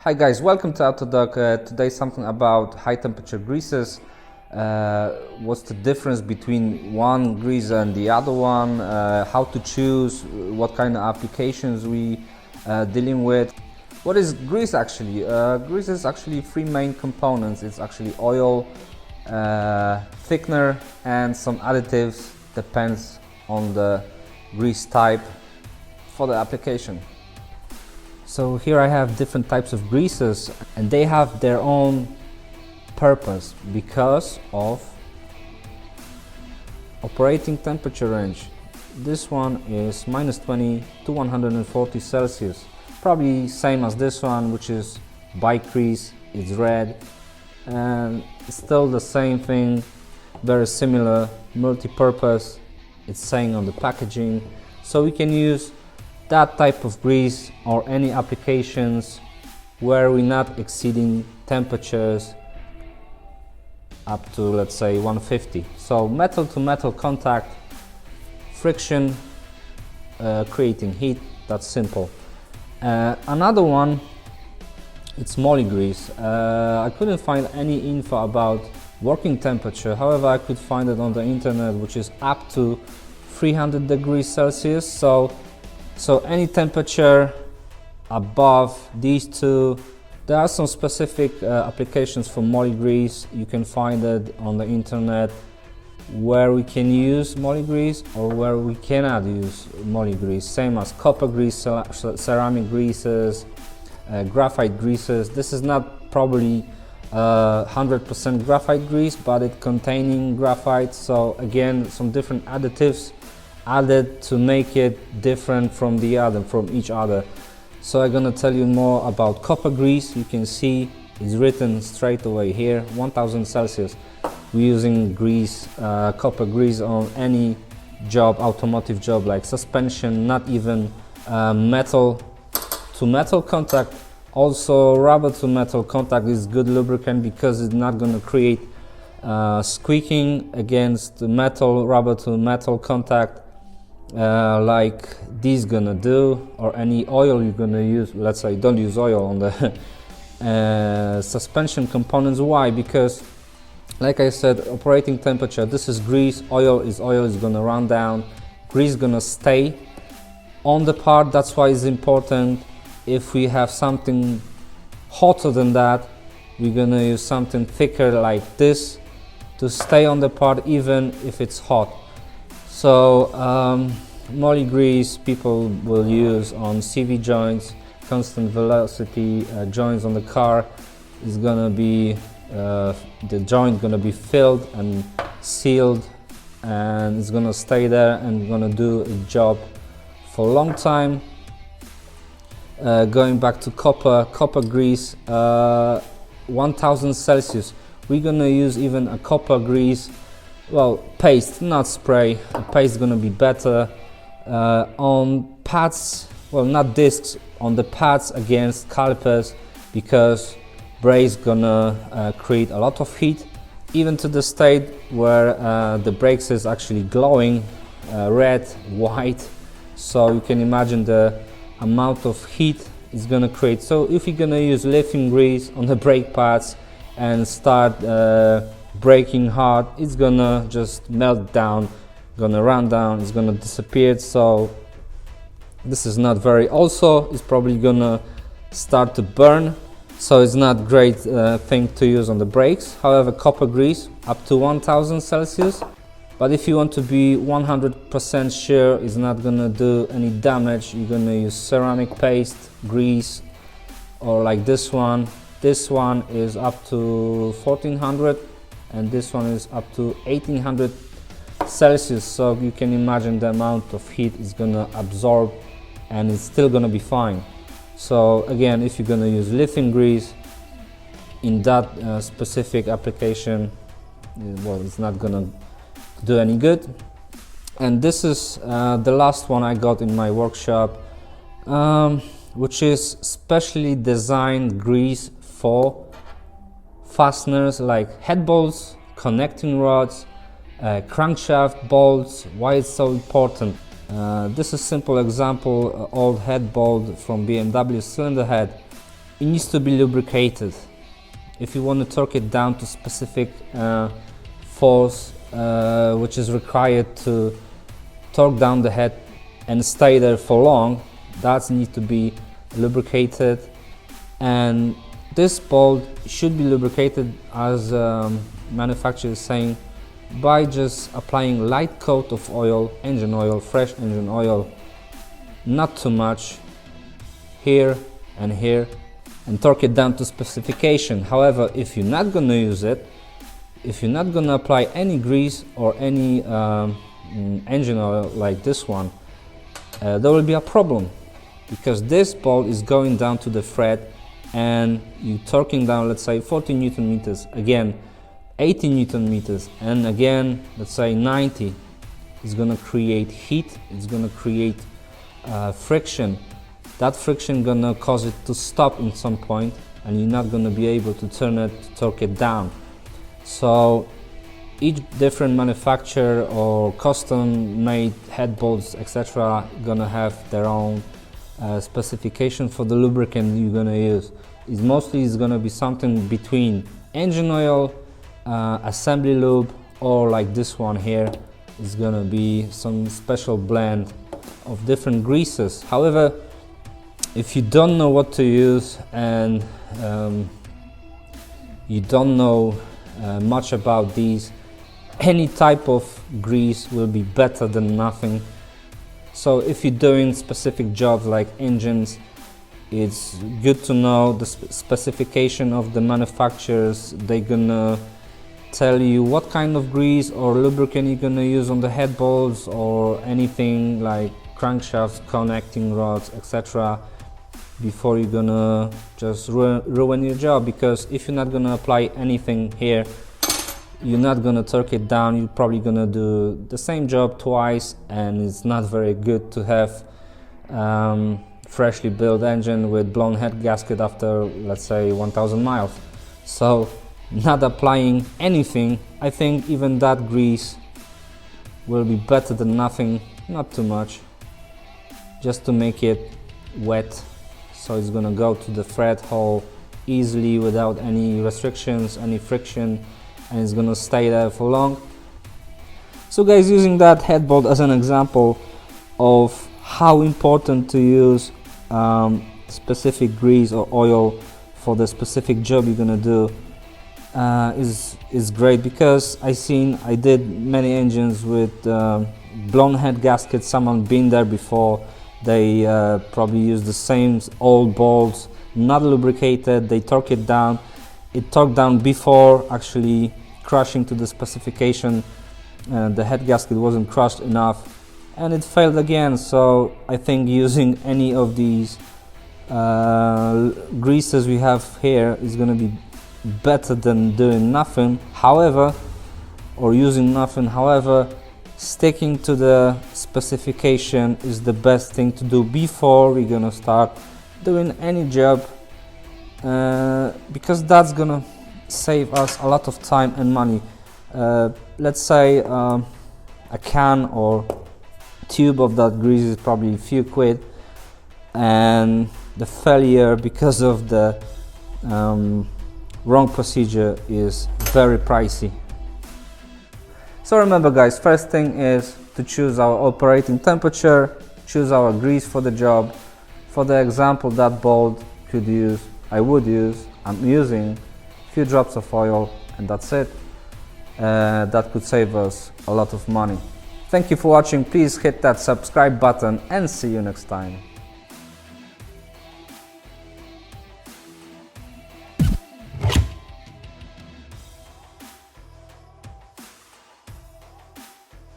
Hi guys, welcome to Autodoc. Today something about high temperature greases. What's the difference between one grease and the other one? How to choose? What kind of applications we dealing with? What is grease actually? Grease is actually three main components. It's actually oil, thickener, and some additives. Depends on the grease type for the application. So here I have different types of greases, and they have their own purpose because of operating temperature range. This one is -20 to 140 Celsius. Probably same as this one, which is bike grease, it's red, and it's still the same thing, very similar, multi-purpose, it's saying on the packaging. So we can use that type of grease or any applications where we're not exceeding temperatures up to, let's say, 150. So metal to metal contact, friction, creating heat, that's simple. Another one, it's Moly grease. I couldn't find any info about working temperature, however I could find it on the internet, which is up to 300 degrees Celsius. So any temperature above these two. There are some specific applications for Moly grease. You can find it on the internet where we can use Moly grease or where we cannot use Moly grease. Same as copper grease, ceramic greases, graphite greases. This is not probably 100% graphite grease, but it containing graphite. So again, some different additives added to make it different from each other. So I'm gonna tell you more about copper grease. You can see it's written straight away here, 1000 Celsius. We're using grease, copper grease on any job, automotive job like suspension, not even metal to metal contact. Also rubber to metal contact is good lubricant because it's not gonna create squeaking against the metal, rubber to metal contact. Like this gonna do, or any oil you're gonna use. Let's say don't use oil on the suspension components. Why? Because like I said, operating temperature, this is grease, oil is gonna run down, grease gonna stay on the part. That's why it's important. If we have something hotter than that, we're gonna use something thicker like this to stay on the part even if it's hot. So Moly grease people will use on CV joints, constant velocity joints on the car. Is gonna be the joint gonna be filled and sealed, and it's gonna stay there and gonna do a job for a long time. Going back to copper grease, 1000 Celsius. We're gonna use even a copper grease. Well, paste, not spray. A paste is gonna be better on pads. Well, not discs, on the pads against calipers, because brakes gonna create a lot of heat, even to the state where the brakes is actually glowing red, white. So you can imagine the amount of heat it's gonna create. So if you're gonna use lithium grease on the brake pads and start braking hard, it's gonna just melt down, gonna run down, it's gonna disappear. So this is not very, also it's probably gonna start to burn, so it's not great thing to use on the brakes. However, copper grease up to 1000 Celsius, but if you want to be 100% sure it's not gonna do any damage, you're gonna use ceramic paste grease, or like this one. This one is up to 1400 and this one is up to 1800 Celsius. So you can imagine the amount of heat is gonna absorb, and it's still gonna be fine. So again, if you're gonna use lithium grease in that specific application, well, it's not gonna do any good. And this is the last one I got in my workshop, which is specially designed grease for fasteners like head bolts, connecting rods, crankshaft bolts. Why it's so important? This is simple example, old head bolt from BMW cylinder head. it needs to be lubricated. If you want to torque it down to specific force which is required to torque down the head and stay there for long, that needs to be lubricated. And this bolt should be lubricated, as manufacturer is saying, by just applying light coat of oil, engine oil, fresh engine oil, not too much, here and here, and torque it down to specification. However, if you're not going to use it, if you're not going to apply any grease or any engine oil like this one, there will be a problem, because this bolt is going down to the thread and you torquing down, let's say 40 Newton meters, again 80 Newton meters, and again let's say 90. It's going to create heat, it's going to create friction. That friction going to cause it to stop in some point, and you're not going to be able to turn it, to torque it down. So each different manufacturer or custom made head bolts, etc., gonna have their own specification for the lubricant you're gonna use. It's mostly gonna be something between engine oil, assembly lube, or like this one here is gonna be some special blend of different greases. However, if you don't know what to use and you don't know much about these, any type of grease will be better than nothing. So if you're doing specific jobs like engines, it's good to know the specification of the manufacturers. They're gonna tell you what kind of grease or lubricant you're gonna use on the head bolts or anything like crankshafts, connecting rods, etc., before you're gonna just ruin your job. Because if you're not gonna apply anything here, you're not gonna torque it down, you're probably gonna do the same job twice, and it's not very good to have freshly built engine with blown head gasket after, let's say, 1000 miles. So not applying anything, I think even that grease will be better than nothing, not too much, just to make it wet, so it's gonna go to the thread hole easily without any restrictions, any friction, and it's gonna stay there for long. So guys, using that head bolt as an example of how important to use specific grease or oil for the specific job you're gonna do is great, because I did many engines with blown head gaskets. Someone been there before, they probably use the same old bolts, not lubricated, they torque it down. It torqued down before actually crushing to the specification. The head gasket wasn't crushed enough and it failed again. So I think using any of these greases we have here is going to be better than doing nothing, however, or using nothing. However, sticking to the specification is the best thing to do before we're gonna start doing any job, because that's gonna save us a lot of time and money. Let's say a can or tube of that grease is probably a few quid, and the failure because of the wrong procedure is very pricey. So remember guys, first thing is to choose our operating temperature, choose our grease for the job. For the example, that bolt I'm using a few drops of oil, and that's it. That could save us a lot of money. Thank you for watching. Please hit that subscribe button and see you next time.